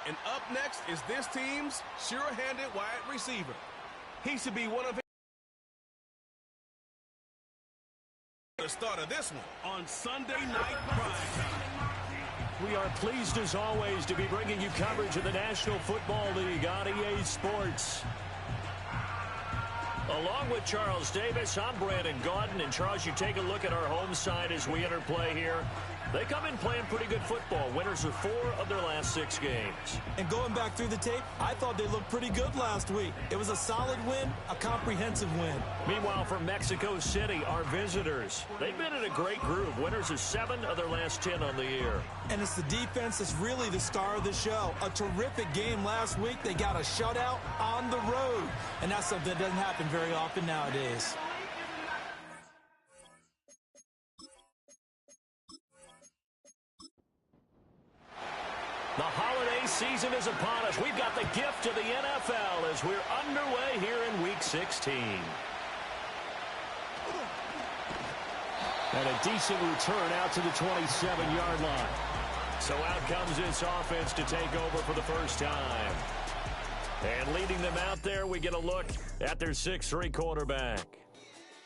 And up next is this team's sure-handed wide receiver. He should be one of the start of this one on Sunday Night Primetime. We are pleased as always to be bringing you coverage of the National Football League on EA Sports. Along with Charles Davis, I'm Brandon Gaudin. And Charles, you take a look at our home side as we enter play here. They come in playing pretty good football. Winners of 4 of their last 6 games. And going back through the tape, I thought they looked pretty good last week. It was a solid win, a comprehensive win. Meanwhile, from Mexico City, our visitors. They've been in a great groove. Winners of 7 of their last 10 on the year. And it's the defense that's really the star of the show. A terrific game last week. They got a shutout on the road. And that's something that doesn't happen very often nowadays. The holiday season is upon us. We've got the gift of the NFL as we're underway here in Week 16. And a decent return out to the 27-yard line. So out comes this offense to take over for the first time. And leading them out there, we get a look at their 6'3" quarterback.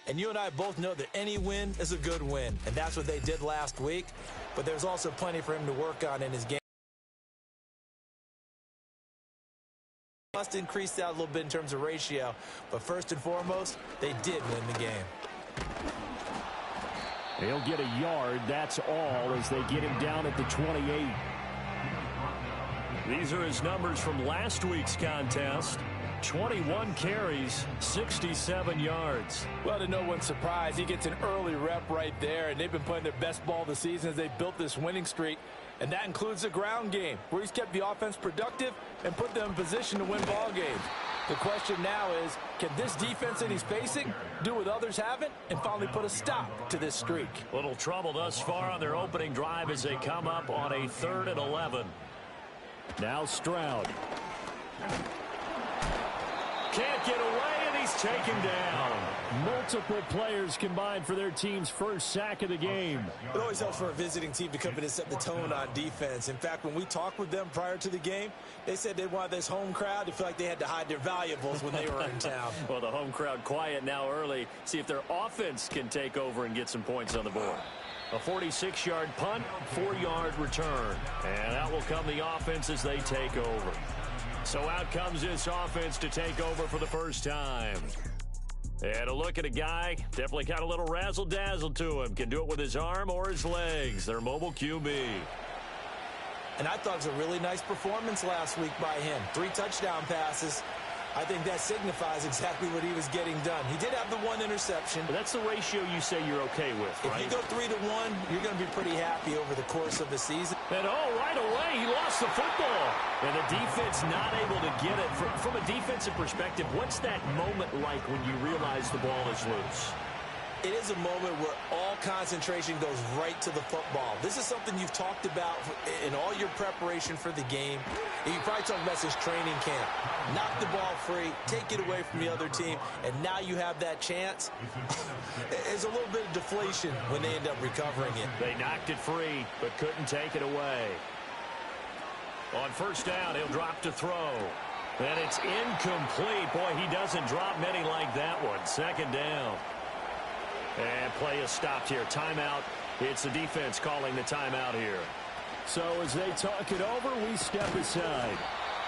And you and I both know that any win is a good win. And that's what they did last week. But there's also plenty for him to work on in his game. Must increase that a little bit in terms of ratio, but first and foremost, they did win the game. He'll get a yard, that's all, as they get him down at the 28. These are his numbers from last week's contest. 21 carries, 67 yards. Well, to no one's surprise, he gets an early rep right there, and they've been playing their best ball this season as they built this winning streak. And that includes the ground game, where he's kept the offense productive and put them in position to win ball games. The question now is, can this defense that he's facing do what others haven't and finally put a stop to this streak? Little trouble thus far on their opening drive as they come up on a 3rd and 11. Now Stroud. Can't get away, and he's taken down. Multiple players combined for their team's first sack of the game. It always helps for a visiting team to come in and set the tone on defense. In fact, when we talked with them prior to the game, they said they wanted this home crowd to feel like they had to hide their valuables when they were in town. Well, the home crowd quiet now early. See if their offense can take over and get some points on the board. A 46-yard punt, 4-yard return. And that will come the offense as they take over. So out comes this offense to take over for the first time. And a look at a guy, definitely got a little razzle-dazzle to him. Can do it with his arm or his legs. Their mobile QB. And I thought it was a really nice performance last week by him. 3 touchdown passes. I think that signifies exactly what he was getting done. He did have the 1 interception. But that's the ratio you say you're okay with, right? If you go 3-1, you're going to be pretty happy over the course of the season. And right away, he lost the football. And the defense not able to get it. From a defensive perspective, what's that moment like when you realize the ball is loose? It is a moment where all concentration goes right to the football. This is something you've talked about in all your preparation for the game. You probably talked about since training camp. Knock the ball free, take it away from the other team, and now you have that chance. There's a little bit of deflation when they end up recovering it. They knocked it free, but couldn't take it away. On first down, he'll drop to throw. And it's incomplete. Boy, he doesn't drop many like that one. 2nd down. And play is stopped here. Timeout. It's the defense calling the timeout here. So as they talk it over, we step aside.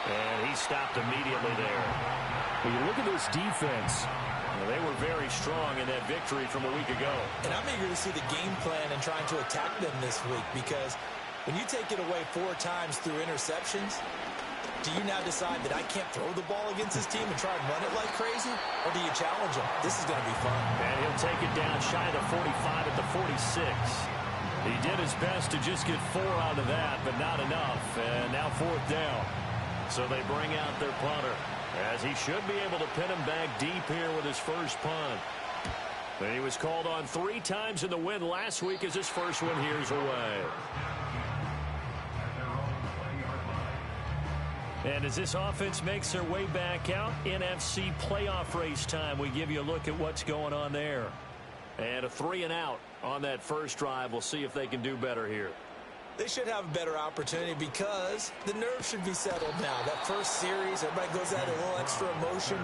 And he stopped immediately there. When you look at this defense, well, they were very strong in that victory from a week ago. And I'm eager to see the game plan and trying to attack them this week, because when you take it away 4 times through interceptions, do you now decide that I can't throw the ball against this team and try and run it like crazy? Or do you challenge them? This is going to be fun. And he'll take it down shy of the 45 at the 46. He did his best to just get 4 out of that, but not enough. And now 4th down. So they bring out their punter, as he should be able to pin him back deep here with his first punt. And he was called on 3 times in the win last week as his first one here's away. And as this offense makes their way back out, NFC playoff race time, we give you a look at what's going on there. And a 3 and out on that first drive. We'll see if they can do better here. They should have a better opportunity because the nerves should be settled now. That first series, everybody goes out a little extra emotion.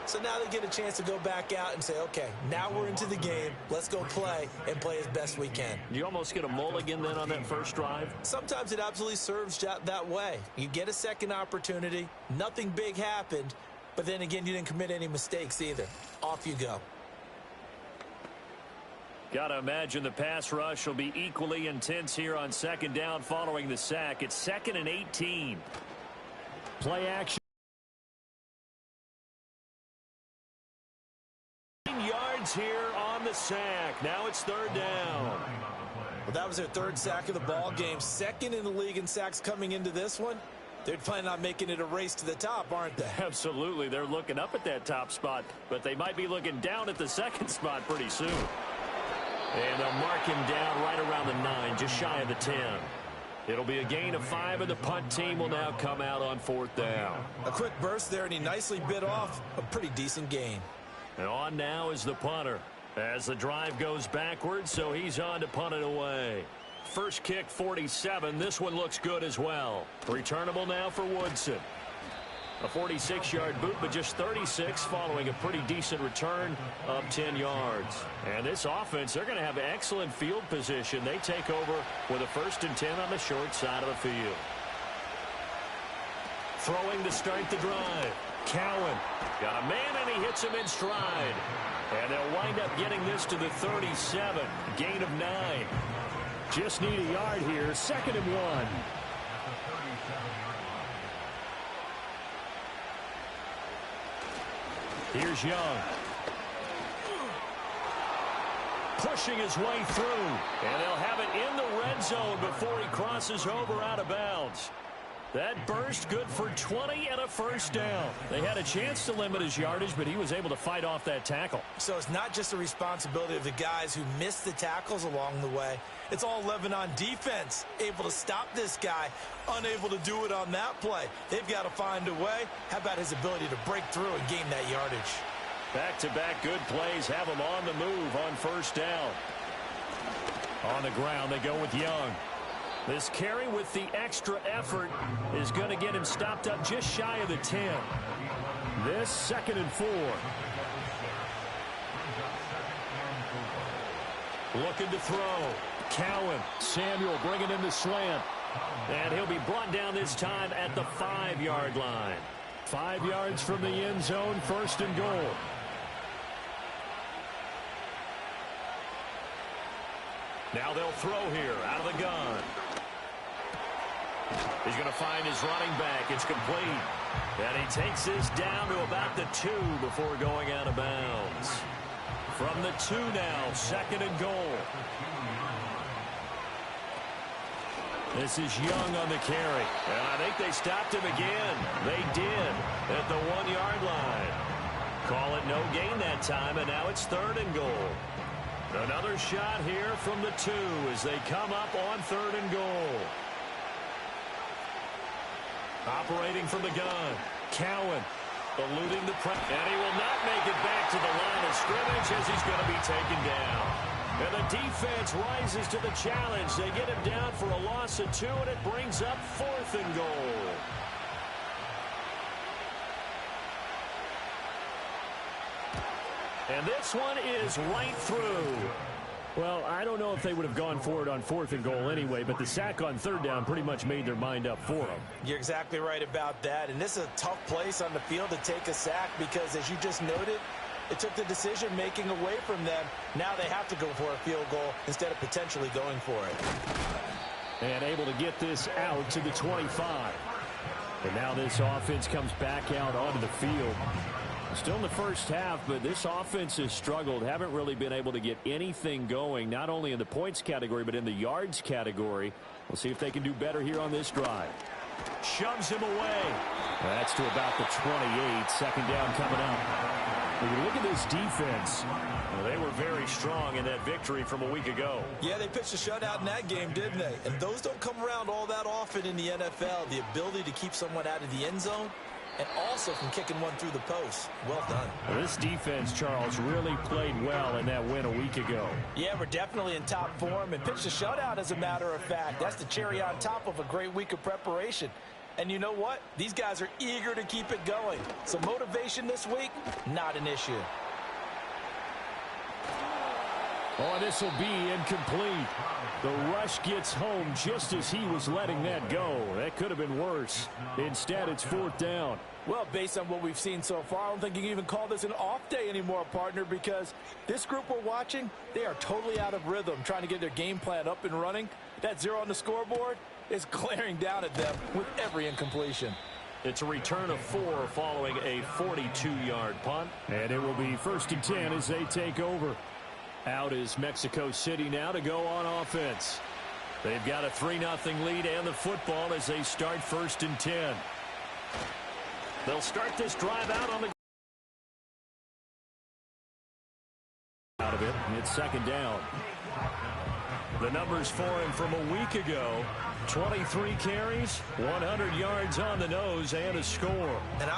So now they get a chance to go back out and say, okay, now we're into the game. Let's go play and play as best we can. You almost get a mulligan then on that first drive? Sometimes it absolutely serves that way. You get a second opportunity. Nothing big happened. But then again, you didn't commit any mistakes either. Off you go. Got to imagine the pass rush will be equally intense here on second down following the sack. It's 2nd and 18. Play action. Yards here on the sack. Now it's 3rd down. Well, that was their 3rd sack of the ball game. 2nd in the league in sacks coming into this one. They're planning on making it a race to the top, aren't they? Absolutely. They're looking up at that top spot, but they might be looking down at the 2nd spot pretty soon. And they'll mark him down right around the 9, just shy of the 10. It'll be a gain of 5, and the punt team will now come out on 4th down. A quick burst there, and he nicely bit off a pretty decent gain. And on now is the punter as the drive goes backwards, so he's on to punt it away. First kick, 47. This one looks good as well. Returnable now for Woodson. A 46-yard boot, but just 36 following a pretty decent return of 10 yards. And this offense, they're going to have excellent field position. They take over with a 1st and 10 on the short side of the field. Throwing to start the drive. Cowan got a man, and he hits him in stride. And they'll wind up getting this to the 37. Gain of 9. Just need a yard here. 2nd and 1. Here's Young. Pushing his way through. And they'll have it in the red zone before he crosses over out of bounds. That burst good for 20 and a 1st down. They had a chance to limit his yardage, but he was able to fight off that tackle. So it's not just the responsibility of the guys who missed the tackles along the way. It's all Lebanon defense, able to stop this guy, unable to do it on that play. They've got to find a way. How about his ability to break through and gain that yardage? Back-to-back good plays have him on the move on 1st down. On the ground, they go with Young. This carry with the extra effort is going to get him stopped up just shy of the 10. This 2nd and 4. Looking to throw. Cowan. Samuel bringing in the slant. And he'll be brought down this time at the 5-yard line. 5 yards from the end zone, 1st and goal. Now they'll throw here out of the gun. He's going to find his running back. It's complete. And he takes this down to about the 2 before going out of bounds. From the 2 now, 2nd and goal. This is Young on the carry. And I think they stopped him again. They did at the 1-yard line. Call it no gain that time, and now it's 3rd and goal. Another shot here from the 2 as they come up on 3rd and goal. Operating from the gun. Cowan eluding the press. And he will not make it back to the line of scrimmage as he's going to be taken down. And the defense rises to the challenge. They get him down for a loss of 2, and it brings up 4th and goal. And this one is right through. Well, I don't know if they would have gone for it on 4th and goal anyway, but the sack on 3rd down pretty much made their mind up for them. You're exactly right about that. And this is a tough place on the field to take a sack because, as you just noted, it took the decision-making away from them. Now they have to go for a field goal instead of potentially going for it. And able to get this out to the 25. And now this offense comes back out onto the field. Still in the first half, but this offense has struggled. Haven't really been able to get anything going, not only in the points category, but in the yards category. We'll see if they can do better here on this drive. Shoves him away. That's to about the 28. 2nd down coming up. When you look at this defense, they were very strong in that victory from a week ago. Yeah, they pitched a shutout in that game, didn't they? And those don't come around all that often in the NFL. The ability to keep someone out of the end zone and also from kicking one through the post. Well done. Well, this defense, Charles, really played well in that win a week ago. Yeah, we're definitely in top form and pitched a shutout, as a matter of fact. That's the cherry on top of a great week of preparation. And you know what? These guys are eager to keep it going. So motivation this week, not an issue. Oh, this will be incomplete. The rush gets home just as he was letting that go. That could have been worse. Instead, it's 4th down. Well, based on what we've seen so far, I don't think you can even call this an off day anymore, partner, because this group we're watching, they are totally out of rhythm, trying to get their game plan up and running. That 0 on the scoreboard is glaring down at them with every incompletion. It's a return of 4 following a 42-yard punt. And it will be 1st and 10 as they take over. Out is Mexico City now to go on offense. They've got a 3-0 lead and the football as they start 1st and 10. They'll start this drive out on the out of it, and it's 2nd down. The numbers for him from a week ago: 23 carries, 100 yards on the nose, and a score. And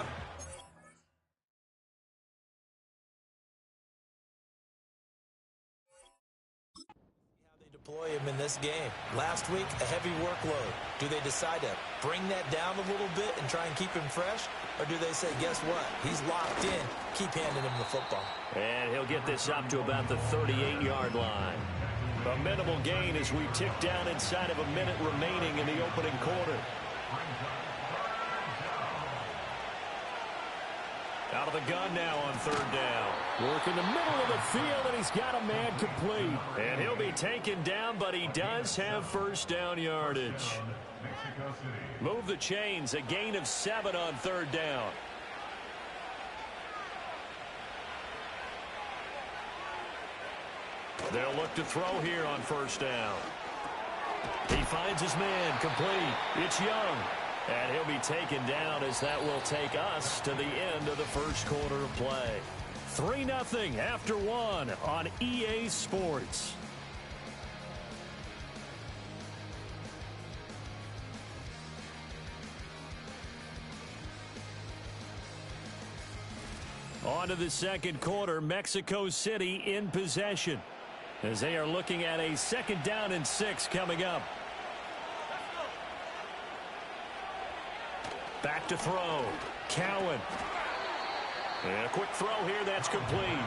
deploy him in this game. Last week, a heavy workload. Do they decide to bring that down a little bit and try and keep him fresh? Or do they say, guess what? He's locked in. Keep handing him the football. And he'll get this up to about the 38-yard line. A minimal gain as we tick down inside of a minute remaining in the opening quarter. Out of the gun now on 3rd down. Work in the middle of the field, and he's got a man complete. And he'll be taken down, but he does have 1st down yardage. Move the chains, a gain of 7 on 3rd down. They'll look to throw here on 1st down. He finds his man, complete. It's Young. And he'll be taken down as that will take us to the end of the 1st quarter of play. 3-0 after 1 on EA Sports. On to the 2nd quarter, Mexico City in possession, as they are looking at a 2nd down and 6 coming up. Back to throw. Cowan. And a quick throw here, that's complete.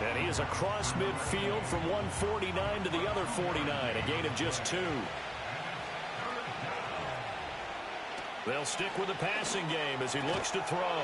And he is across midfield from 149 to the other 49, a gain of just 2. They'll stick with the passing game as he looks to throw.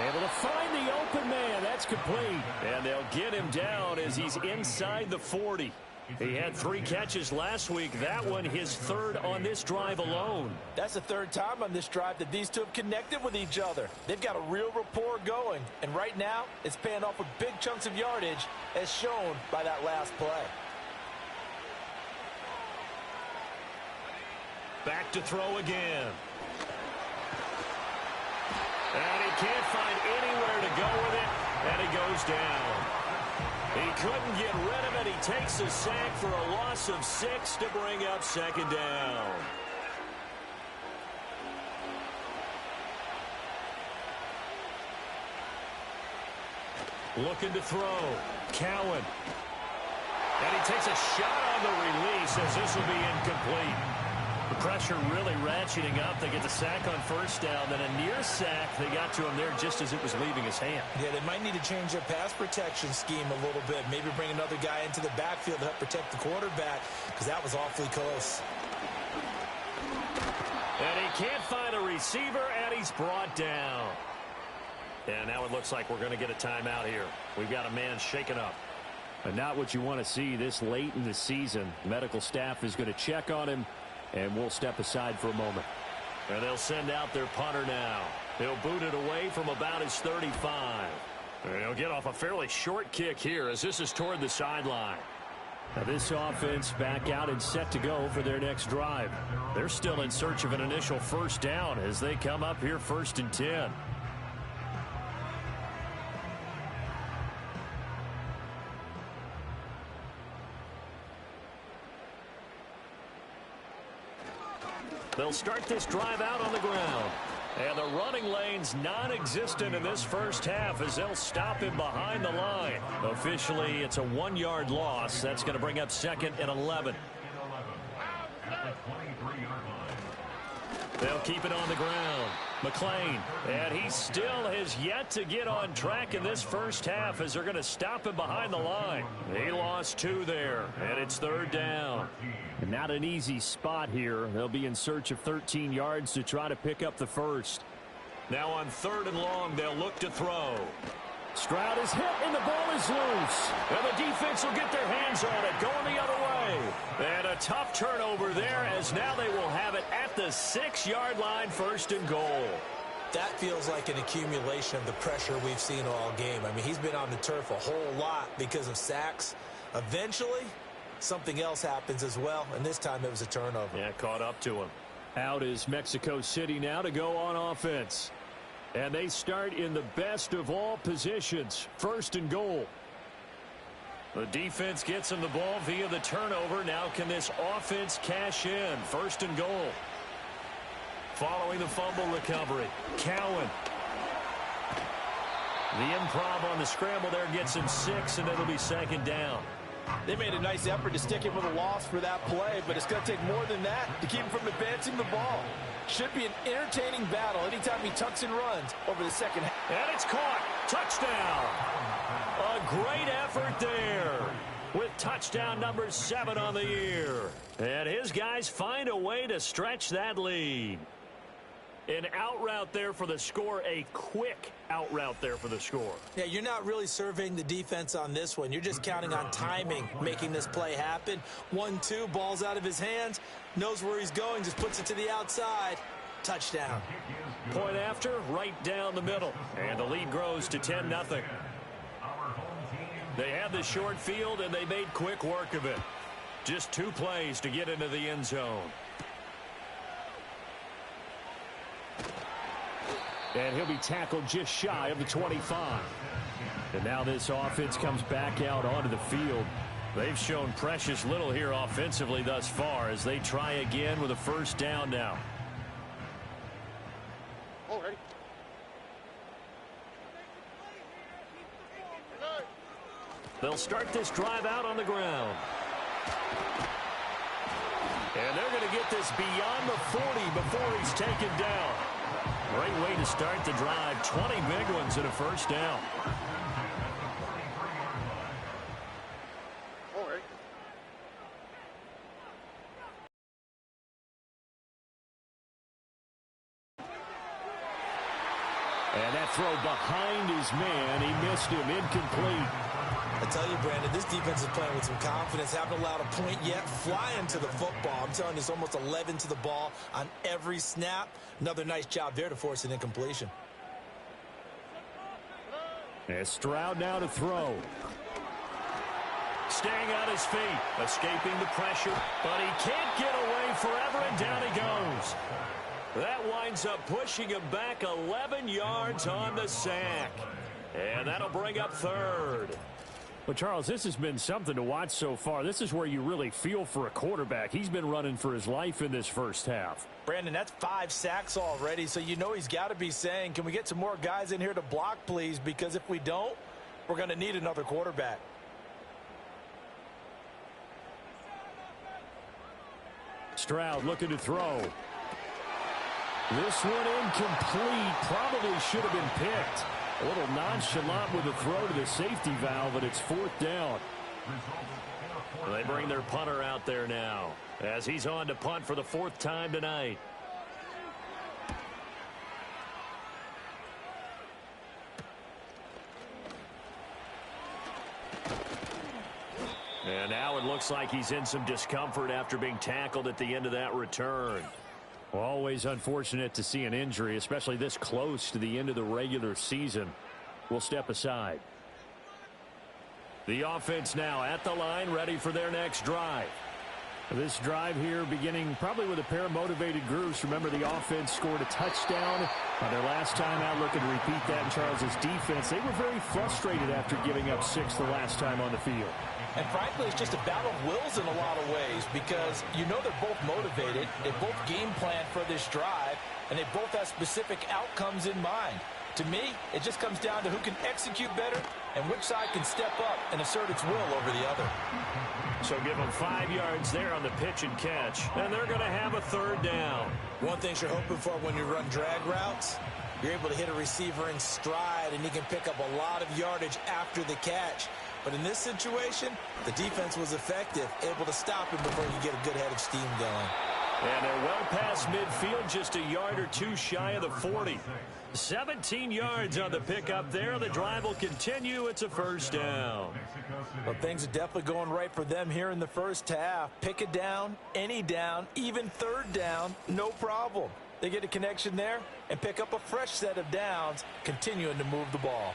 Able to find the open man, that's complete. And they'll get him down as he's inside the 40. He had 3 catches last week. That one his 3rd on this drive alone. That's the 3rd time on this drive that these two have connected with each other. They've got a real rapport going. And right now, it's paying off with big chunks of yardage, as shown by that last play. Back to throw again. And he can't find anywhere to go with it. And he goes down. He couldn't get rid of it. He takes a sack for a loss of 6 to bring up 2nd down. Looking to throw. Cowan. And he takes a shot on the release as this will be incomplete. The pressure really ratcheting up. They get the sack on 1st down. Then a near sack. They got to him there just as it was leaving his hand. Yeah, they might need to change their pass protection scheme a little bit. Maybe bring another guy into the backfield to help protect the quarterback, because that was awfully close. And he can't find a receiver, and he's brought down. And now it looks like we're going to get a timeout here. We've got a man shaken up. And not what you want to see this late in the season. Medical staff is going to check on him, and we'll step aside for a moment. And they'll send out their punter now. He'll boot it away from about his 35. And he'll get off a fairly short kick here as this is toward the sideline. Now this offense back out and set to go for their next drive. They're still in search of an initial 1st down as they come up here 1st and 10. They'll start this drive out on the ground. And the running lane's non-existent in this first half as they'll stop him behind the line. Officially, it's a 1-yard loss. That's going to bring up 2nd and 11. They'll keep it on the ground. McLean, and he still has yet to get on track in this first half as they're going to stop him behind the line. He lost 2 there, and it's 3rd down. And not an easy spot here. They'll be in search of 13 yards to try to pick up the first. Now on 3rd and long, they'll look to throw. Stroud is hit, and the ball is loose. And the defense will get their hands on it, going the other way. And a tough turnover there as now they will have it at the 6-yard line, 1st and goal. That feels like an accumulation of the pressure we've seen all game. I mean, he's been on the turf a whole lot because of sacks. Eventually, something else happens as well, and this time it was a turnover. Yeah, caught up to him. Out is Mexico City now to go on offense. And they start in the best of all positions, 1st and goal. The defense gets him the ball via the turnover. Now can this offense cash in? 1st and goal. Following the fumble recovery, Cowan. The improv on the scramble there gets him 6, and it'll be 2nd down. They made a nice effort to stick him with a loss for that play, but it's going to take more than that to keep him from advancing the ball. Should be an entertaining battle anytime he tucks and runs over the second half. And it's caught. Touchdown. A great effort there with touchdown number 7 on the year. And his guys find a way to stretch that lead. An out route there for the score, a quick out route there for the score. Yeah, you're not really surveying the defense on this one. You're just counting on timing, making this play happen. 1-2, ball's out of his hands, knows where he's going, just puts it to the outside. Touchdown. Point after, right down the middle. And the lead grows to 10-0. They had the short field, and they made quick work of it. Just 2 plays to get into the end zone. And he'll be tackled just shy of the 25. And now this offense comes back out onto the field. They've shown precious little here offensively thus far as they try again with a 1st down now. Already. They'll start this drive out on the ground. And they're going to get this beyond the 40 before he's taken down. Great way to start the drive. 20 big ones and a 1st down. Already. And that throw behind his man. He missed him. Incomplete. I tell you, Brandon, this defense is playing with some confidence. Haven't allowed a point yet. Flying to the football. I'm telling you, it's almost 11 to the ball on every snap. Another nice job there to force an incompletion. And Stroud now to throw. Staying on his feet, escaping the pressure, but he can't get away forever, and down he goes. That winds up pushing him back 11 yards on the sack. And that'll bring up 3rd. Well, Charles, this has been something to watch so far. This is where you really feel for a quarterback. He's been running for his life in this first half. Brandon, that's 5 sacks already, so you know he's got to be saying, can we get some more guys in here to block, please? Because if we don't, we're going to need another quarterback. Stroud looking to throw. This one incomplete. Probably should have been picked. A little nonchalant with a throw to the safety valve, but it's 4th down. They bring their punter out there now as he's on to punt for the 4th time tonight. And now it looks like he's in some discomfort after being tackled at the end of that return. Always unfortunate to see an injury, especially this close to the end of the regular season. We'll step aside. The offense now at the line, ready for their next drive. This drive here beginning probably with a pair of motivated groups. Remember, the offense scored a touchdown on their last time out. Looking to repeat that in Charles's defense. They were very frustrated after giving up 6 the last time on the field. And frankly, it's just a battle of wills in a lot of ways because you know they're both motivated. They both game plan for this drive. and they both have specific outcomes in mind. To me, it just comes down to who can execute better and which side can step up and assert its will over the other. So give them 5 yards there on the pitch and catch, and they're going to have a third down. One thing you're hoping for when you run drag routes, you're able to hit a receiver in stride, and he can pick up a lot of yardage after the catch. But in this situation, the defense was effective, able to stop him before you get a good head of steam going. And they're well past midfield, just a yard or two shy of the 40. 17 yards on the pickup there. The drive will continue. It's a first down. Well, things are definitely going right for them here in the first half. Pick a down, any down, even third down, no problem. They get a connection there and pick up a fresh set of downs, continuing to move the ball.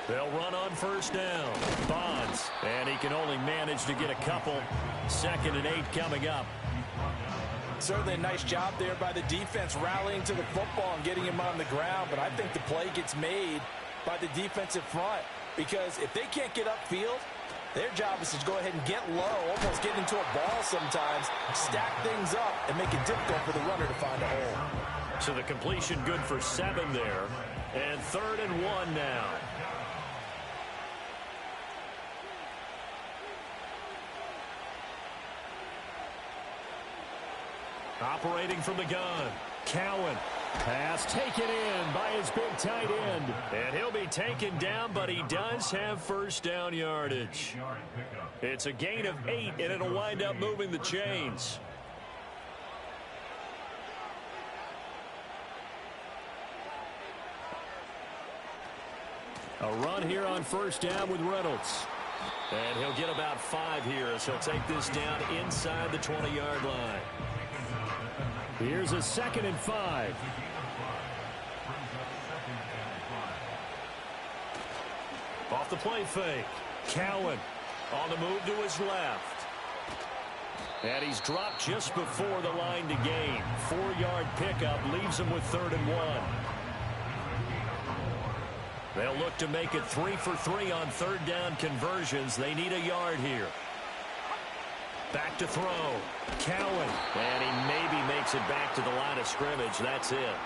They'll run on first down. Bonds, and he can only manage to get a couple. 2nd and 8 coming up. Certainly a nice job there by the defense rallying to the football and getting him on the ground, but I think the play gets made by the defensive front because if they can't get upfield, their job is to go ahead and get low, almost get into a ball sometimes, stack things up, and make it difficult for the runner to find a hole. So the completion good for 7 there, and 3rd and 1 now. Operating from the gun, Cowan. Pass taken in by his big tight end. And he'll be taken down, but he does have first down yardage. It's a gain of 8, and it'll wind up moving the chains. A run here on first down with Reynolds. And he'll get about 5 here as he'll take this down inside the 20-yard line. Here's a 2nd and 5. Off the play fake. Cowan on the move to his left. And he's dropped just before the line to gain. 4-yard pickup leaves him with 3rd and 1. They'll look to make it 3 for 3 on third down conversions. They need a yard here. Back to throw. Cowan. And he maybe makes it back to the line of scrimmage. That's it.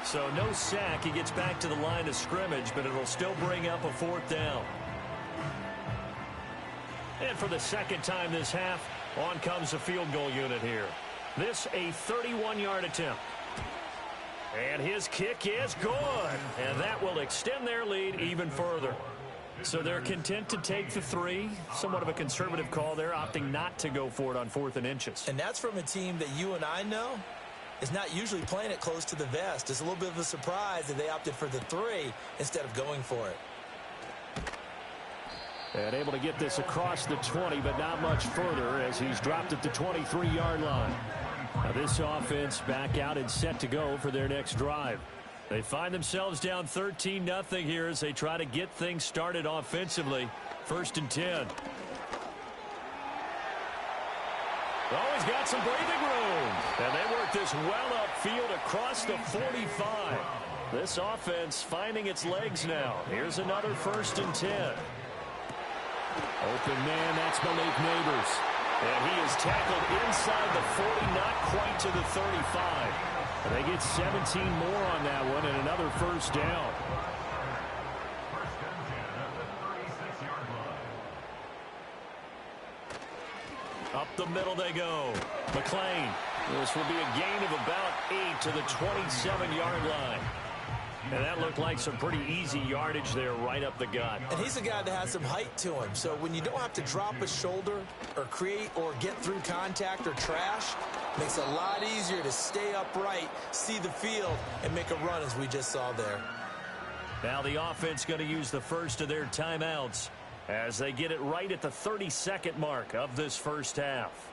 So no sack. He gets back to the line of scrimmage, but it'll still bring up a 4th down. And for the 2nd time this half, on comes the field goal unit here. This a 31-yard attempt. And his kick is good. And that will extend their lead even further. So they're content to take the 3. Somewhat of a conservative call there, opting not to go for it on 4th and inches. And that's from a team that you and I know is not usually playing it close to the vest. It's a little bit of a surprise that they opted for the 3 instead of going for it. And able to get this across the 20, but not much further as he's dropped at the 23-yard line. Now this offense back out and set to go for their next drive. They find themselves down 13-0 here as they try to get things started offensively. 1st and 10. Oh, he's got some breathing room. And they work this well upfield across the 45. This offense finding its legs now. Here's another 1st and 10. Open man, that's Malik Neighbors. And he is tackled inside the 40, not quite to the 35. And they get 17 more on that one and another 1st down. Up the middle they go. McLean. This will be a gain of about 8 to the 27-yard line. And that looked like some pretty easy yardage there right up the gut. And he's a guy that has some height to him. So when you don't have to drop a shoulder or create or get through contact or trash, it makes it a lot easier to stay upright, see the field, and make a run as we just saw there. Now the offense going to use the first of their timeouts as they get it right at the 32nd mark of this first half.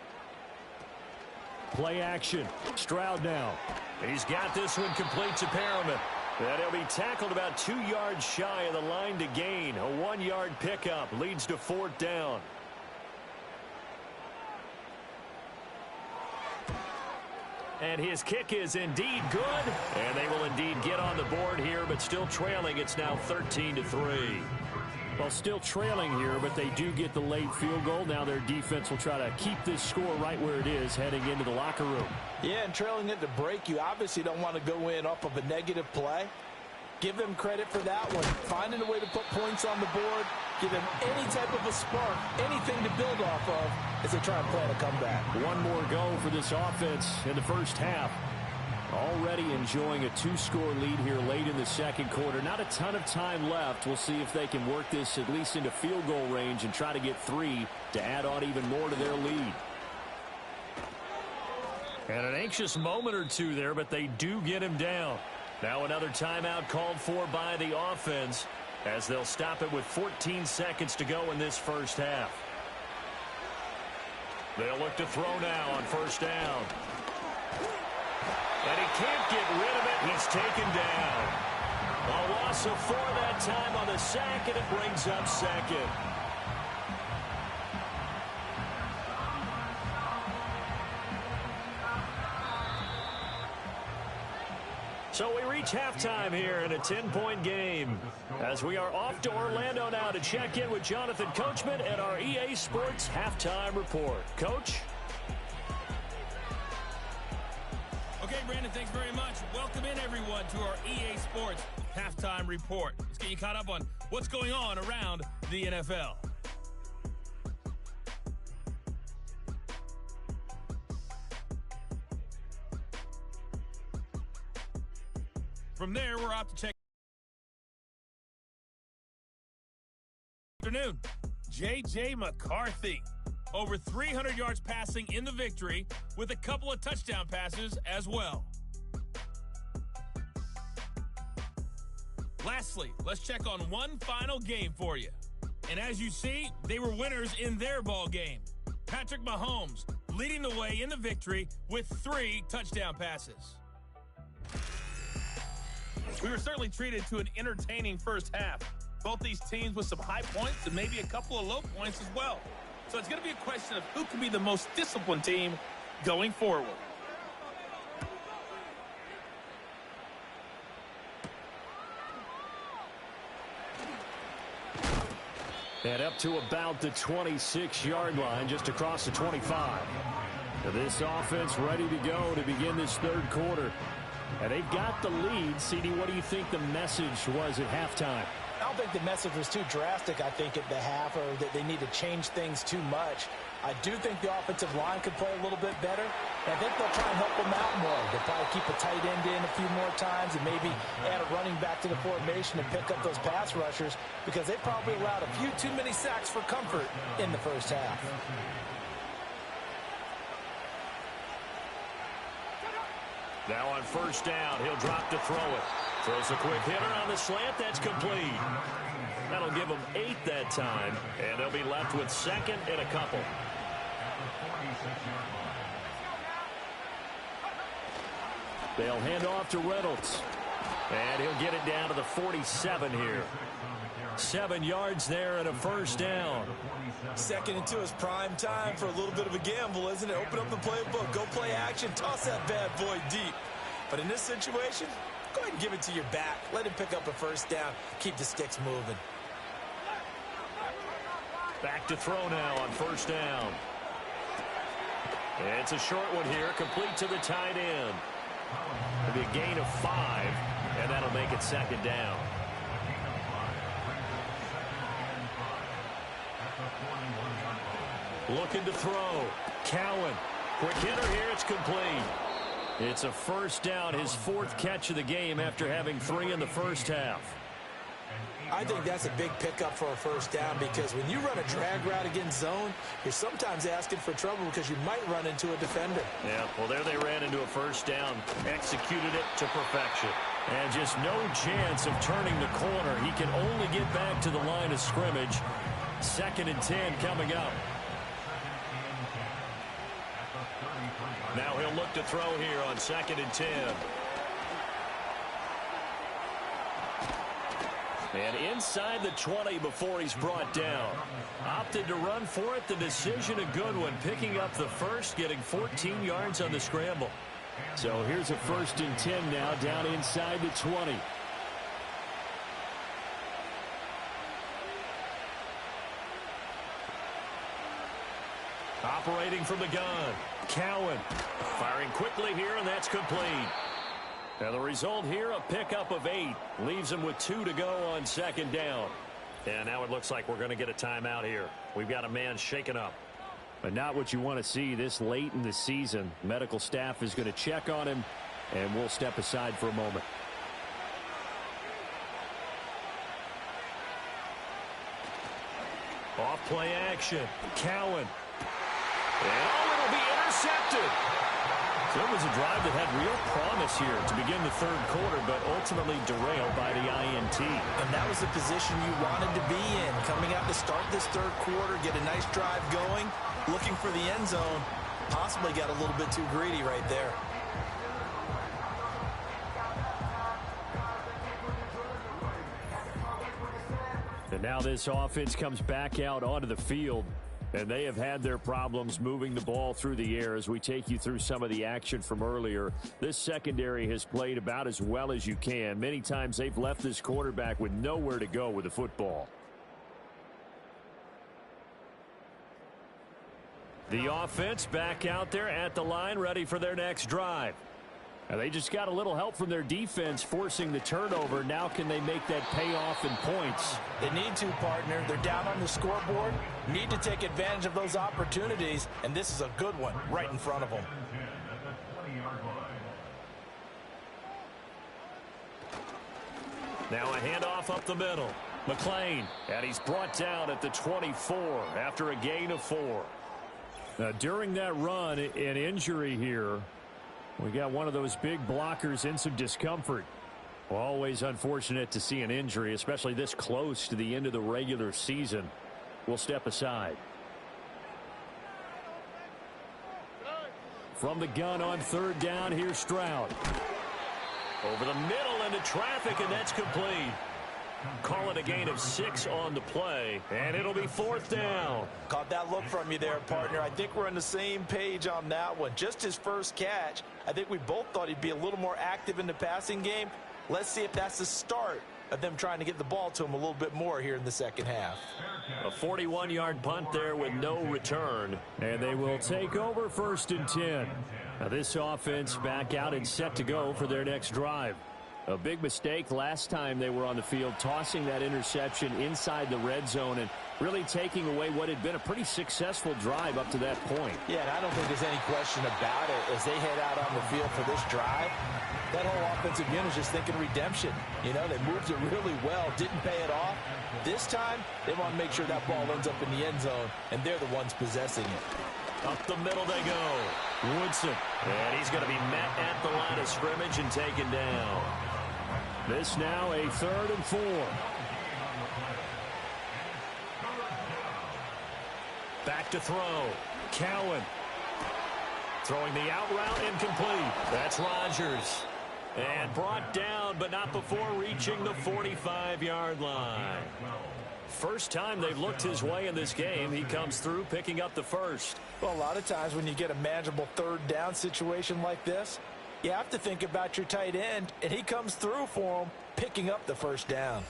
Play action. Stroud now. He's got this one complete to Perriman. And he'll be tackled about 2 yards shy of the line to gain. A 1-yard pickup leads to 4th down. And his kick is indeed good. And they will indeed get on the board here, but still trailing. It's now 13-3. Well, still trailing here, but they do get the late field goal. Now their defense will try to keep this score right where it is heading into the locker room. Yeah, and trailing at the break, you obviously don't want to go in off of a negative play. Give them credit for that one. Finding a way to put points on the board, give them any type of a spark, anything to build off of as they try and plan a comeback. One more go for this offense in the first half. Already enjoying a 2-score lead here late in the second quarter. Not a ton of time left. We'll see if they can work this at least into field goal range and try to get 3 to add on even more to their lead. And an anxious moment or two there, but they do get him down. Now another timeout called for by the offense as they'll stop it with 14 seconds to go in this first half. They'll look to throw now on first down. And he can't get rid of it. He's taken down. A loss of 4 that time on the sack, and it brings up second. So we reach halftime here in a 10-point game as we are off to Orlando now to check in with Jonathan Coachman at our EA Sports Halftime Report. Coach? Okay, Brandon, thanks very much. Welcome in, everyone, to our EA Sports Halftime Report. Let's get you caught up on what's going on around the NFL. From there, we're off to check. Afternoon, J.J. McCarthy. Over 300 yards passing in the victory with a couple of touchdown passes as well. Lastly, let's check on one final game for you. And as you see, they were winners in their ball game. Patrick Mahomes leading the way in the victory with 3 touchdown passes. We were certainly treated to an entertaining first half. Both these teams with some high points and maybe a couple of low points as well. So it's going to be a question of who can be the most disciplined team going forward. And up to about the 26-yard line, just across the 25. This offense ready to go to begin this third quarter. And they've got the lead. CD, what do you think the message was at halftime? I don't think the message was too drastic, I think, at the half, or that they need to change things too much. I do think the offensive line could play a little bit better. And I think they'll try and help them out more. They'll probably keep a tight end in a few more times and maybe add a running back to the formation and pick up those pass rushers because they probably allowed a few too many sacks for comfort in the first half. Now on first down, he'll drop to throw it. Throws a quick hitter on the slant. That's complete. That'll give them 8 that time, and they'll be left with second and a couple. They'll hand off to Reynolds, and he'll get it down to the 47 here. 7 yards there and a first down. 2nd and 2 is prime time for a little bit of a gamble, isn't it? Open up the playbook, go play action, toss that bad boy deep. But in this situation, go ahead and give it to your back. Let him pick up a first down. Keep the sticks moving. Back to throw now on first down. It's a short one here, complete to the tight end. It'll be a gain of 5, and that'll make it second down. Looking to throw. Cowan. Quick hitter here. It's complete. It's a first down, his 4th catch of the game after having 3 in the first half. I think that's a big pickup for a first down because when you run a drag route against zone, you're sometimes asking for trouble because you might run into a defender. Yeah, well, there they ran into a first down, executed it to perfection. And just no chance of turning the corner. He can only get back to the line of scrimmage. 2nd and 10 coming up. Now he'll look to throw here on 2nd and 10. And inside the 20 before he's brought down. Opted to run for it. The decision a good one. Picking up the first, getting 14 yards on the scramble. So here's a 1st and 10 now down inside the 20. Operating from the gun, Cowan. Firing quickly here, and that's complete. And the result here, a pickup of 8. Leaves him with 2 to go on second down. And now it looks like we're going to get a timeout here. We've got a man shaken up. But not what you want to see this late in the season. Medical staff is going to check on him, and we'll step aside for a moment. Off play action, Cowan. And it'll be intercepted. So it was a drive that had real promise here to begin the third quarter, but ultimately derailed by the INT. And that was the position you wanted to be in. Coming out to start this third quarter, get a nice drive going, looking for the end zone. Possibly got a little bit too greedy right there. And now this offense comes back out onto the field. And they have had their problems moving the ball through the air as we take you through some of the action from earlier. This secondary has played about as well as you can. Many times they've left this quarterback with nowhere to go with the football. The offense back out there at the line, ready for their next drive. And they just got a little help from their defense forcing the turnover. Now can they make that pay off in points? They need to, partner. They're down on the scoreboard. Need to take advantage of those opportunities, and this is a good one right in front of them. Now a handoff up the middle. McLean, and he's brought down at the 24 after a gain of 4. Now, during that run, an injury here. We got one of those big blockers in some discomfort. Always unfortunate to see an injury, especially this close to the end of the regular season. We'll step aside. From the gun on third down, here's Stroud. Over the middle into traffic, and that's complete. Call it a gain of 6 on the play, and it'll be fourth down. Caught that look from you there, partner. I think we're on the same page on that one. Just his first catch. I think we both thought he'd be a little more active in the passing game. Let's see if that's the start of them trying to get the ball to him a little bit more here in the second half. A 41-yard punt there with no return. And they will take over 1st and 10. Now this offense back out and set to go for their next drive. A big mistake last time they were on the field, tossing that interception inside the red zone and really taking away what had been a pretty successful drive up to that point. Yeah, and I don't think there's any question about it. As they head out on the field for this drive, that whole offensive unit is just thinking redemption. You know, they moved it really well, didn't pay it off. This time, they want to make sure that ball ends up in the end zone, and they're the ones possessing it. Up the middle they go. Woodson. And he's going to be met at the line of scrimmage and taken down. This now a 3rd and 4. Back to throw. Cowan. Throwing the out route, incomplete. That's Rodgers. And brought down, but not before reaching the 45-yard line. First time they've looked his way in this game. He comes through picking up the first. Well, a lot of times when you get a manageable third down situation like this, you have to think about your tight end, and he comes through for him, picking up the first down.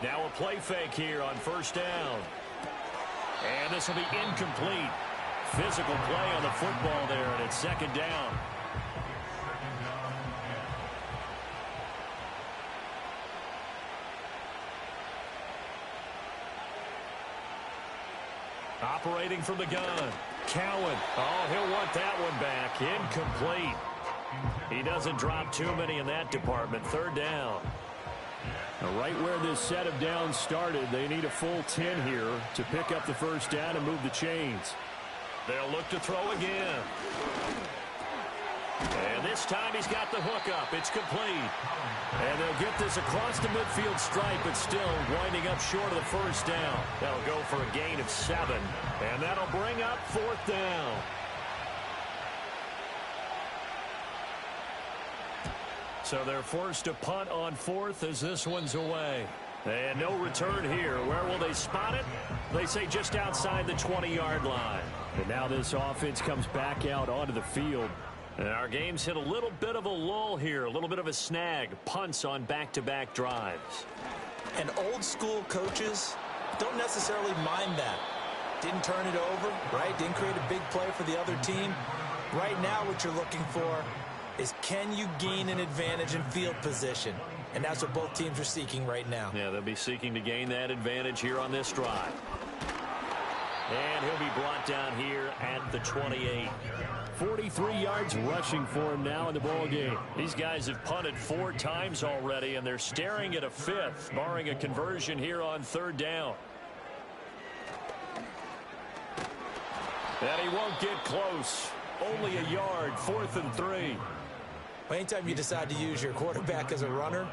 Now a play fake here on first down. And this will be incomplete. Physical play on the football there, and it's second down. Operating from the gun. Cowan. Oh, he'll want that one back. Incomplete. He doesn't drop too many in that department. Third down. Now, right where this set of downs started, they need a full 10 here to pick up the first down and move the chains. They'll look to throw again. And this time he's got the hook up. It's complete. And they'll get this across the midfield stripe, but still winding up short of the first down. That'll go for a gain of 7. And that'll bring up fourth down. So they're forced to punt on fourth as this one's away. And no return here. Where will they spot it? They say just outside the 20-yard line. And now this offense comes back out onto the field. And our game's hit a little bit of a lull here, a little bit of a snag. Punts on back-to-back drives. And old school coaches don't necessarily mind that. Didn't turn it over, right? Didn't create a big play for the other team. Right now what you're looking for is, can you gain an advantage in field position? And that's what both teams are seeking right now. Yeah, they'll be seeking to gain that advantage here on this drive. And he'll be brought down here at the 28. 43 yards rushing for him now in the ball game. These guys have punted 4 times already, and they're staring at a 5th, barring a conversion here on 3rd down. And he won't get close. Only a yard, 4th and 3. Well, anytime you decide to use your quarterback as a runner,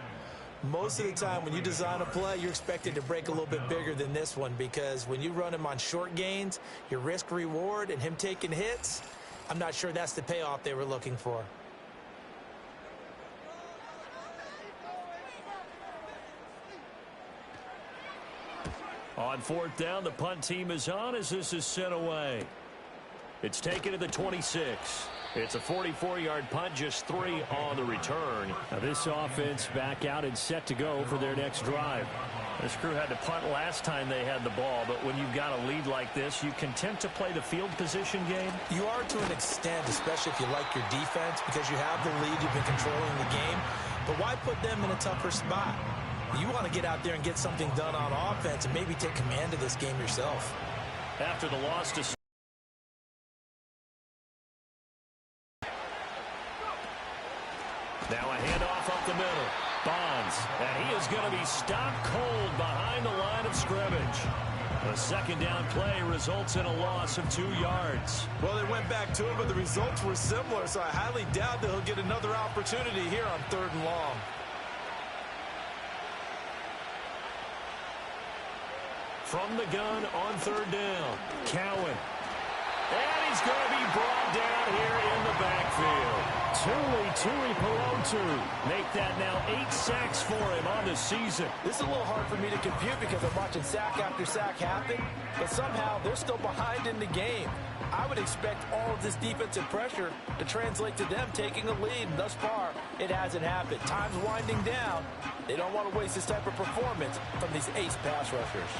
most of the time when you design a play, you're expected to break a little bit bigger than this one, because when you run him on short gains, your risk-reward and him taking hits, I'm not sure that's the payoff they were looking for. On 4th down, the punt team is on as this is sent away. It's taken to the 26. It's a 44-yard punt, just 3 on the return. Now this offense back out and set to go for their next drive. This crew had to punt last time they had the ball, but when you've got a lead like this, you content to play the field position game? You are to an extent, especially if you like your defense, because you have the lead, you've been controlling the game. But why put them in a tougher spot? You want to get out there and get something done on offense and maybe take command of this game yourself. After the loss to now a handoff up the middle. Bonds, and he is going to be stopped cold behind the line of scrimmage. The 2nd down play results in a loss of 2 yards. Well, they went back to it, but the results were similar, so I highly doubt that he'll get another opportunity here on 3rd and long. From the gun on 3rd down, Cowan. And he's going to be brought down here in the backfield. Tui Pelotu make that now 8 sacks for him on the season. This is a little hard for me to compute because I'm watching sack after sack happen, but somehow they're still behind in the game. I would expect all of this defensive pressure to translate to them taking a lead, and thus far, it hasn't happened. Time's winding down. They don't want to waste this type of performance from these ace pass rushers.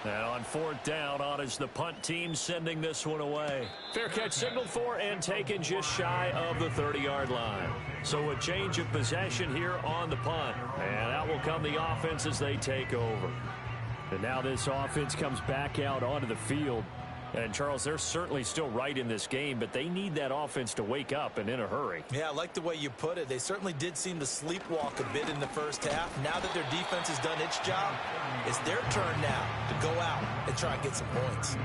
And on 4th down, on is the punt team sending this one away. Fair catch signaled for and taken just shy of the 30-yard line. So a change of possession here on the punt. And out will come the offense as they take over. And now this offense comes back out onto the field. And, Charles, they're certainly still right in this game, but they need that offense to wake up and in a hurry. Yeah, I like the way you put it. They certainly did seem to sleepwalk a bit in the first half. Now that their defense has done its job, it's their turn now to go out and try and get some points.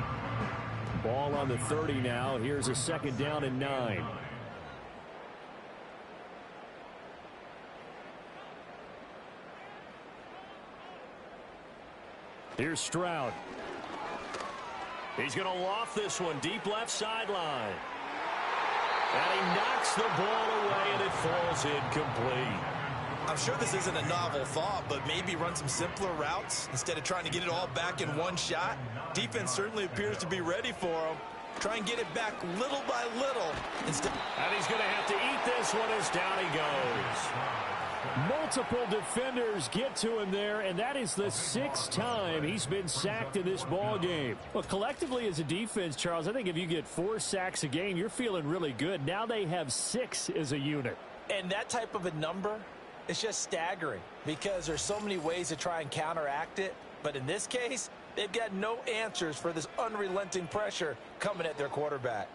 Ball on the 30 now. Here's a 2nd down and 9. Here's Stroud. He's going to loft this one deep left sideline. And he knocks the ball away, and it falls incomplete. I'm sure this isn't a novel thought, but maybe run some simpler routes instead of trying to get it all back in one shot. Defense certainly appears to be ready for him. Try and get it back little by little. And he's going to have to eat this one as down he goes. Multiple defenders get to him there, and that is the 6th time he's been sacked in this ball game. Well, collectively as a defense, Charles, I think if you get 4 sacks a game, you're feeling really good. Now they have 6 as a unit. And that type of a number, it's just staggering because there's so many ways to try and counteract it. But in this case, they've got no answers for this unrelenting pressure coming at their quarterback.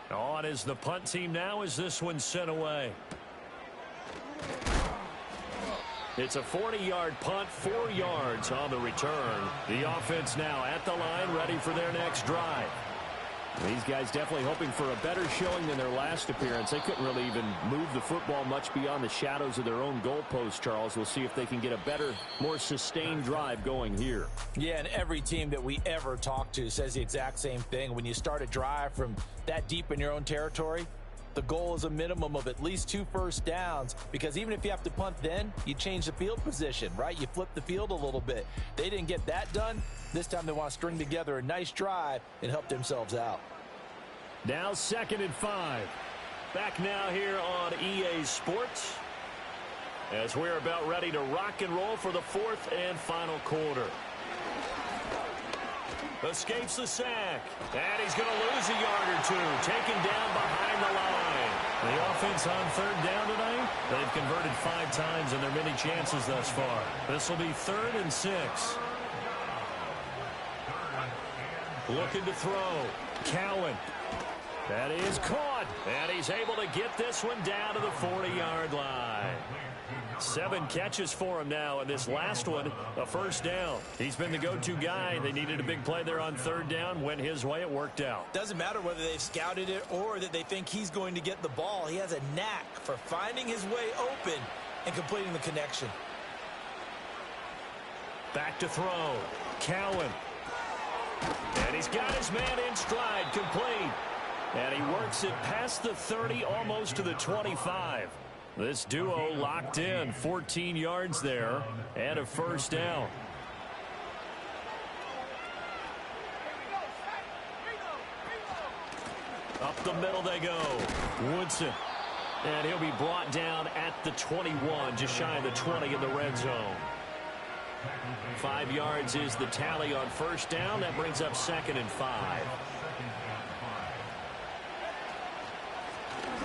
On is the punt team now as this one's sent away. It's a 40-yard punt, 4 yards on the return. The offense now at the line, ready for their next drive. These guys definitely hoping for a better showing than their last appearance. They couldn't really even move the football much beyond the shadows of their own goalpost, Charles. We'll see if they can get a better, more sustained drive going here. Yeah, and every team that we ever talk to says the exact same thing. When you start a drive from that deep in your own territory, The goal is a minimum of at least 2 first downs, because even if you have to punt then, you change the field position, right? You flip the field a little bit. They didn't get that done. This time they want to string together a nice drive and help themselves out. Now 2nd and 5. Back now here on EA Sports, as we're about ready to rock and roll for the 4th and final quarter. Escapes the sack, and he's going to lose a yard or 2, taken down behind the line. The offense on 3rd down tonight, they've converted 5 times in their many chances thus far. This will be 3rd and 6. Looking to throw. Cowan. That is caught, and he's able to get this one down to the 40-yard line. 7 catches for him now, and this last one, a first down. He's been the go-to guy. They needed a big play there on 3rd down. Went his way. It worked out. Doesn't matter whether they've scouted it or that they think he's going to get the ball. He has a knack for finding his way open and completing the connection. Back to throw. Cowan. And he's got his man in stride, complete. And he works it past the 30, almost to the 25. This duo locked in, 14 yards there, and a first down. Up the middle they go. Woodson. And he'll be brought down at the 21, just shy of the 20 in the red zone. 5 yards is the tally on first down. That brings up 2nd and 5.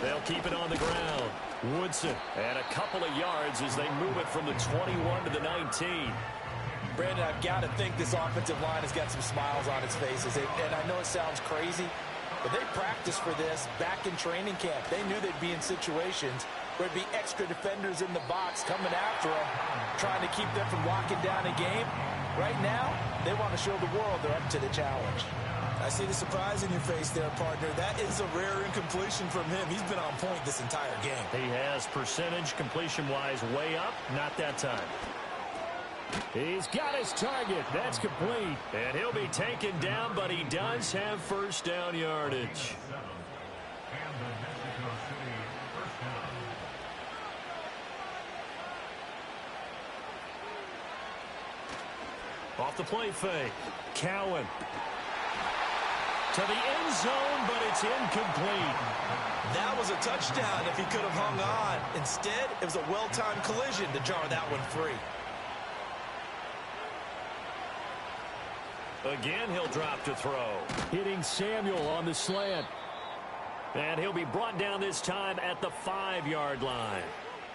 They'll keep it on the ground. Woodson, and a couple of yards as they move it from the 21 to the 19. Brandon, I've got to think this offensive line has got some smiles on its faces. And I know it sounds crazy, but they practiced for this back in training camp. They knew they'd be in situations where there'd be extra defenders in the box coming after them, trying to keep them from locking down a game. Right now, they want to show the world they're up to the challenge. I see the surprise in your face there, partner. That is a rare incompletion from him. He's been on point this entire game. He has percentage completion-wise way up. Not that time. He's got his target. That's complete. And he'll be taken down, but he does have first down yardage. Off the play fake. Cowan. To the end zone, but it's incomplete. That was a touchdown if he could have hung on. Instead, it was a well-timed collision to jar that one free. Again, he'll drop to throw. Hitting Samuel on the slant. And he'll be brought down this time at the 5-yard line.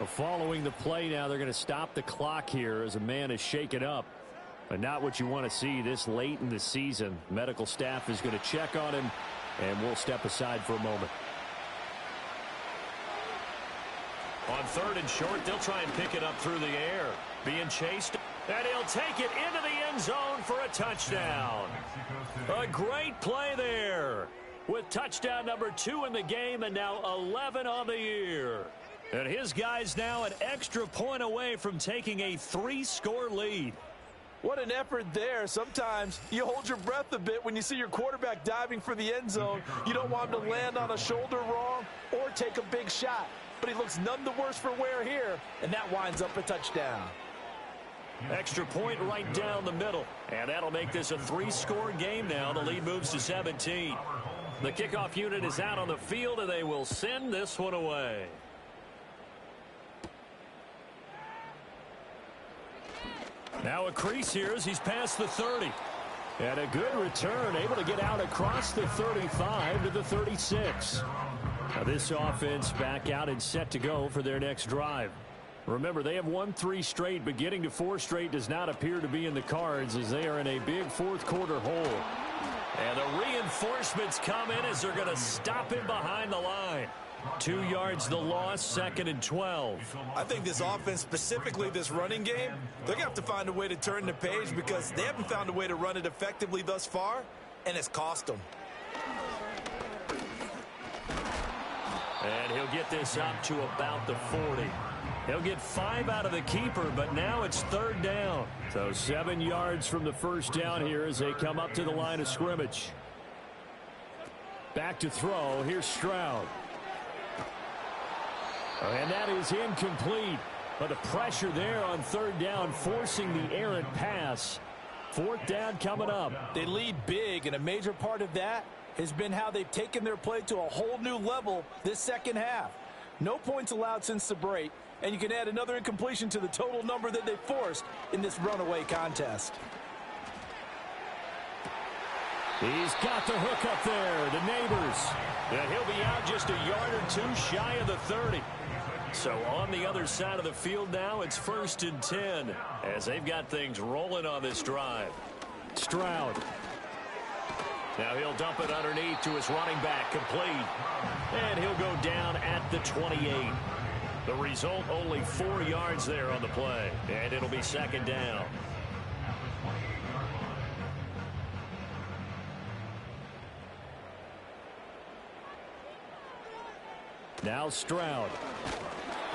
Following the play now, they're going to stop the clock here as a man is shaken up. But not what you want to see this late in the season. Medical staff is going to check on him, and we'll step aside for a moment. On 3rd and short, they'll try and pick it up through the air. Being chased, and he'll take it into the end zone for a touchdown. A great play there, with touchdown number 2 in the game, and now 11 on the year. And his guys now an extra point away from taking a 3-score lead. What an effort there. Sometimes you hold your breath a bit when you see your quarterback diving for the end zone. You don't want him to land on a shoulder wrong or take a big shot. But he looks none the worse for wear here, and that winds up a touchdown. Extra point right down the middle. And that'll make this a 3-score game now. The lead moves to 17. The kickoff unit is out on the field, and they will send this one away. Now a crease here as he's past the 30. And a good return, able to get out across the 35 to the 36. Now this offense back out and set to go for their next drive. Remember, they have won 3 straight, but getting to 4 straight does not appear to be in the cards as they are in a big 4th quarter hole. And the reinforcements come in as they're going to stop him behind the line. 2 yards the loss, 2nd and 12. I think this offense, specifically this running game, they're going to have to find a way to turn the page because they haven't found a way to run it effectively thus far, and it's cost them. And he'll get this up to about the 40. He'll get 5 out of the keeper, but now it's 3rd down. So 7 yards from the first down here as they come up to the line of scrimmage. Back to throw. Here's Stroud. And that is incomplete. But the pressure there on third down, forcing the errant pass. Fourth down coming up. They lead big, and a major part of that has been how they've taken their play to a whole new level this second half. No points allowed since the break, and you can add another incompletion to the total number that they forced in this runaway contest. He's got the hook up there, the Neighbors. And he'll be out just a yard or two shy of the 30. So on the other side of the field now, it's 1st and 10 as they've got things rolling on this drive. Stroud. Now he'll dump it underneath to his running back, complete. And he'll go down at the 28. The result, only 4 yards there on the play. And it'll be 2nd down. Now Stroud.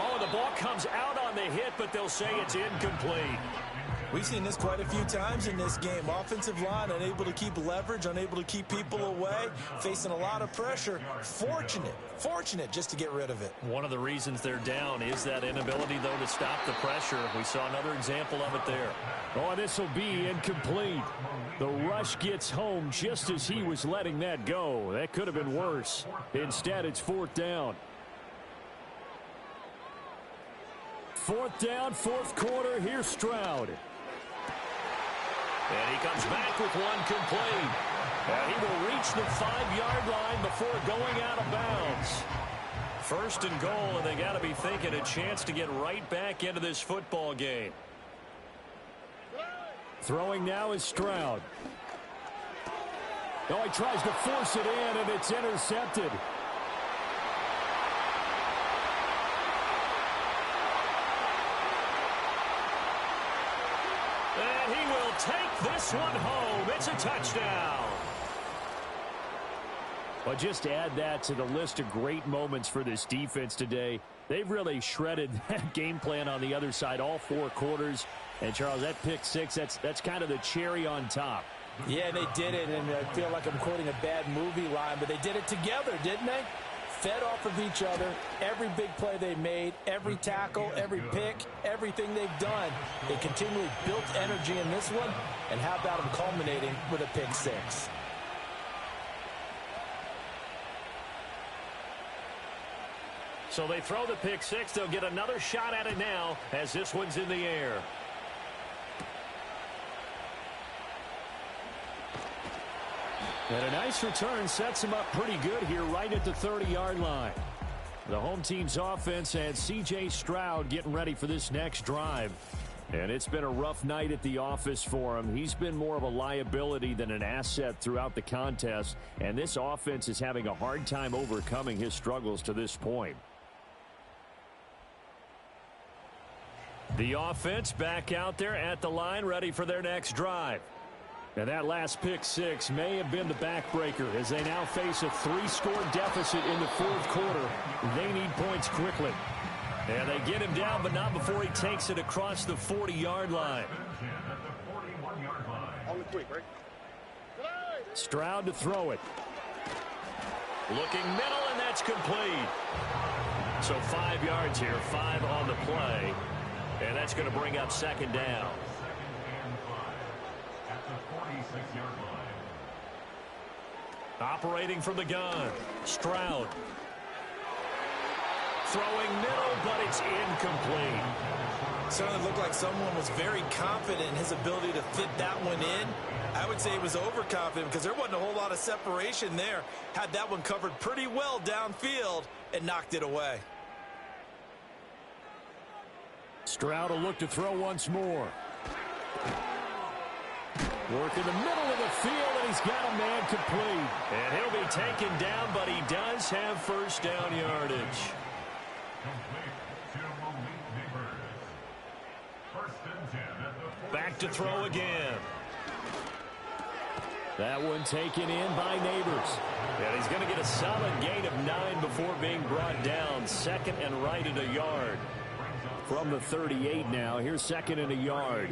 Oh, the ball comes out on the hit, but they'll say it's incomplete. We've seen this quite a few times in this game. Offensive line unable to keep leverage, unable to keep people away, facing a lot of pressure. Fortunate just to get rid of it. One of the reasons they're down is that inability, though, to stop the pressure. We saw another example of it there. Oh, this will be incomplete. The rush gets home just as he was letting that go. That could have been worse. Instead, it's 4th down. 4th down, 4th quarter. Here's Stroud. And he comes back with one complete. And he will reach the 5-yard line before going out of bounds. 1st and goal, and they got to be thinking a chance to get right back into this football game. Throwing now is Stroud. Oh, he tries to force it in, and it's intercepted. And he will take this one home. It's a touchdown. But just add that to the list of great moments for this defense today. They've really shredded that game plan on the other side all 4 quarters. And, Charles, that pick 6, that's kind of the cherry on top. Yeah, they did it, and I feel like I'm quoting a bad movie line, but they did it together, didn't they? Fed off of each other, every big play they made, every tackle, every pick, everything they've done. They continually built energy in this one, and how about them culminating with a pick 6? So they throw the pick 6. They'll get another shot at it now as this one's in the air. And a nice return sets him up pretty good here right at the 30-yard line. The home team's offense and C.J. Stroud getting ready for this next drive. And it's been a rough night at the office for him. He's been more of a liability than an asset throughout the contest. And this offense is having a hard time overcoming his struggles to this point. The offense back out there at the line ready for their next drive. And that last pick 6 may have been the backbreaker as they now face a 3-score deficit in the 4th quarter. They need points quickly. And they get him down, but not before he takes it across the 40-yard line. Stroud to throw it. Looking middle, and that's complete. So 5 yards here, 5 on the play. And that's going to bring up 2nd down. Operating from the gun, Stroud. Throwing middle, but it's incomplete. Certainly looked like someone was very confident in his ability to fit that one in. I would say he was overconfident because there wasn't a whole lot of separation there. Had that one covered pretty well downfield and knocked it away. Stroud will look to throw once more. Work in the middle of the field, and he's got a man complete. And he'll be taken down, but he does have 1st down yardage. Back to throw again. That one taken in by Neighbors. And he's going to get a solid gain of 9 before being brought down. 2nd and right at a yard. From the 38 now, here's 2nd and a yard.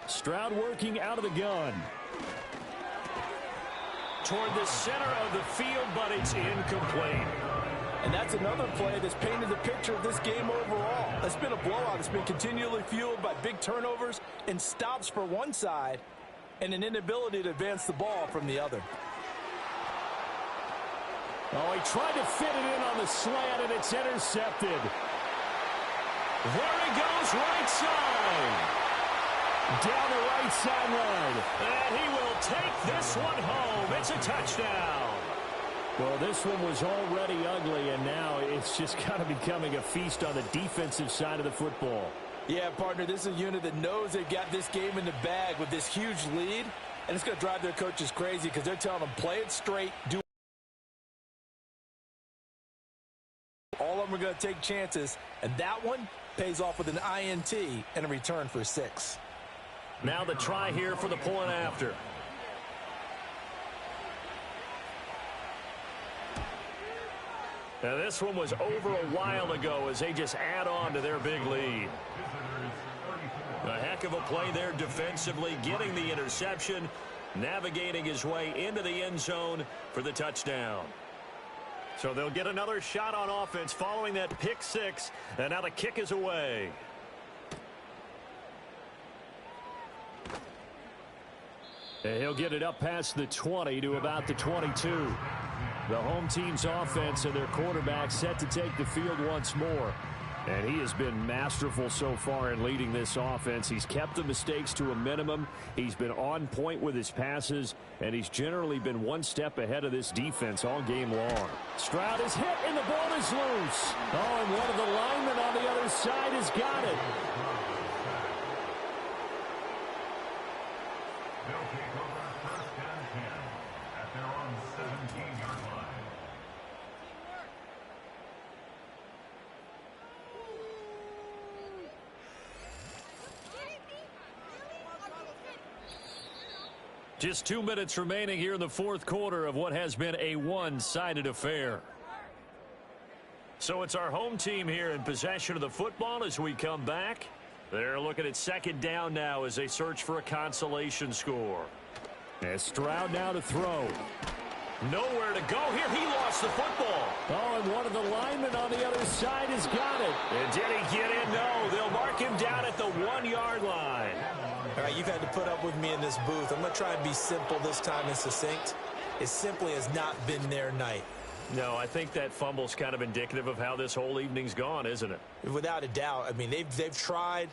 Stroud working out of the gun. toward the center of the field, but it's incomplete. And that's another play that's painted the picture of this game overall. It's been a blowout. It's been continually fueled by big turnovers and stops for one side and an inability to advance the ball from the other. Oh, he tried to fit it in on the slant, and it's intercepted. There he goes, right side. Down the right sideline. And he will take this one home. It's a touchdown. Well, this one was already ugly, and now it's just kind of becoming a feast on the defensive side of the football. Yeah, partner, this is a unit that knows they've got this game in the bag with this huge lead, and it's going to drive their coaches crazy because they're telling them, play it straight, do all of them are going to take chances, and that one pays off with an INT and a return for 6. Now the try here for the point after. Now this one was over a while ago as they just add on to their big lead. A heck of a play there defensively, getting the interception, navigating his way into the end zone for the touchdown. So they'll get another shot on offense following that pick 6, and now the kick is away. And he'll get it up past the 20 to about the 22. The home team's offense and their quarterback set to take the field once more. And he has been masterful so far in leading this offense. He's kept the mistakes to a minimum. He's been on point with his passes, and he's generally been one step ahead of this defense all game long. Stroud is hit, and the ball is loose. Oh, and one of the linemen on the other side has got it. Just 2 minutes remaining here in the fourth quarter of what has been a one-sided affair. So it's our home team here in possession of the football as we come back. They're looking at second down now as they search for a consolation score. And Stroud now to throw. Nowhere to go here. He lost the football. Oh, and one of the linemen on the other side has got it. And did he get in? No. They'll mark him down at the 1-yard line. All right, you've had to put up with me in this booth. I'm going to try and be simple this time and succinct. It simply has not been their night. No, I think that fumble's kind of indicative of how this whole evening's gone, isn't it? Without a doubt. I mean, they've tried,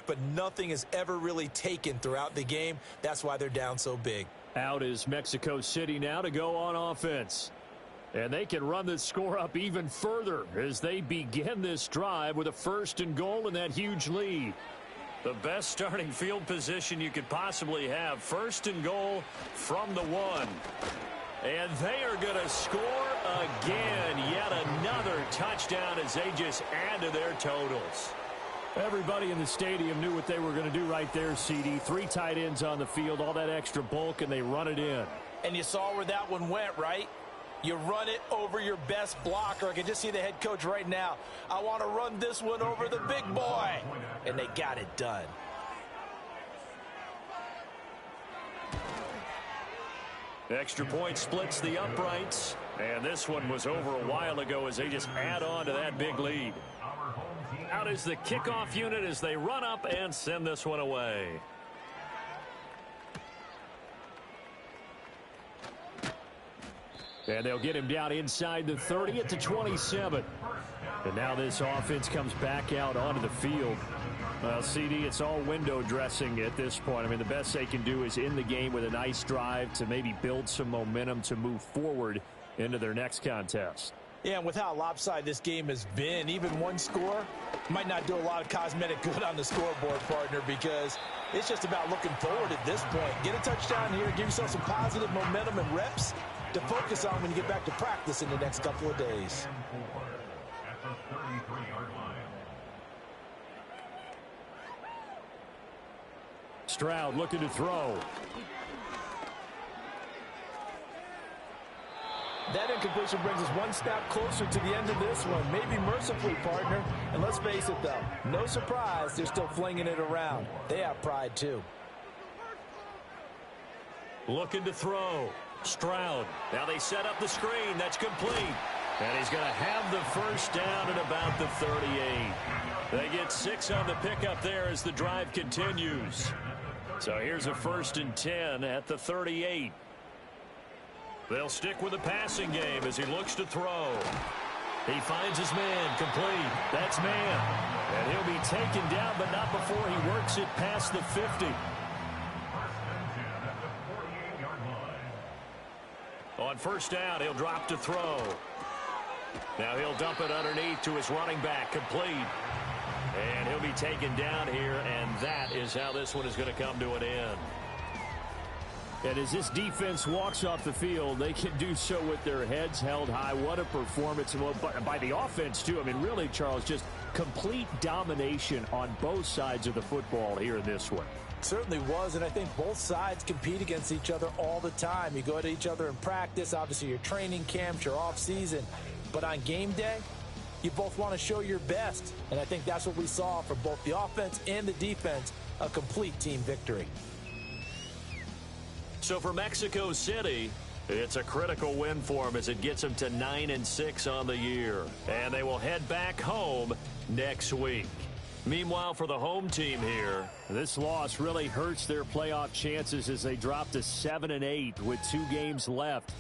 but nothing has ever really taken throughout the game. That's why they're down so big. Out is Mexico City now to go on offense. And they can run this score up even further as they begin this drive with a 1st and goal and that huge lead. The best starting field position you could possibly have. 1st and goal from the 1. And they are going to score again. Yet another touchdown as they just add to their totals. Everybody in the stadium knew what they were going to do right there, CD. 3 tight ends on the field, all that extra bulk, and they run it in. And you saw where that one went, right? You run it over your best blocker. I can just see the head coach right now. I want to run this one over the big boy. And they got it done. Extra point splits the uprights. And this one was over a while ago as they just add on to that big lead. Out is the kickoff unit as they run up and send this one away. And they'll get him down inside the 30 at the 27. And now this offense comes back out onto the field. Well, CD, it's all window dressing at this point. I mean, the best they can do is in the game with a nice drive to maybe build some momentum to move forward into their next contest. Yeah, and with how lopsided this game has been, even one score might not do a lot of cosmetic good on the scoreboard, partner, because it's just about looking forward at this point. Get a touchdown here, give yourself some positive momentum and reps to focus on when you get back to practice in the next couple of days. Stroud looking to throw. That incompletion brings us one step closer to the end of this one. Maybe mercifully, partner. And let's face it, though, no surprise, they're still flinging it around. They have pride, too. Looking to throw. Stroud. Now they set up the screen. That's complete. And he's going to have the first down at about the 38. They get 6 on the pickup there as the drive continues. So here's a 1st and 10 at the 38. They'll stick with the passing game as he looks to throw. He finds his man, complete. That's man. And he'll be taken down, but not before he works it past the 50. On 1st down, he'll drop to throw. Now he'll dump it underneath to his running back, complete. And he'll be taken down here, and that is how this one is going to come to an end. And as this defense walks off the field, they can do so with their heads held high. What a performance by the offense, too. I mean, really, Charles, just complete domination on both sides of the football here in this one. Certainly was, and I think both sides compete against each other all the time. You go to each other in practice, obviously your training camps, your off-season. But on game day, you both want to show your best. And I think that's what we saw from both the offense and the defense, a complete team victory. So for Mexico City, it's a critical win for them as it gets them to 9-6 on the year. And they will head back home next week. Meanwhile, for the home team here, this loss really hurts their playoff chances as they drop to 7-8 with 2 games left.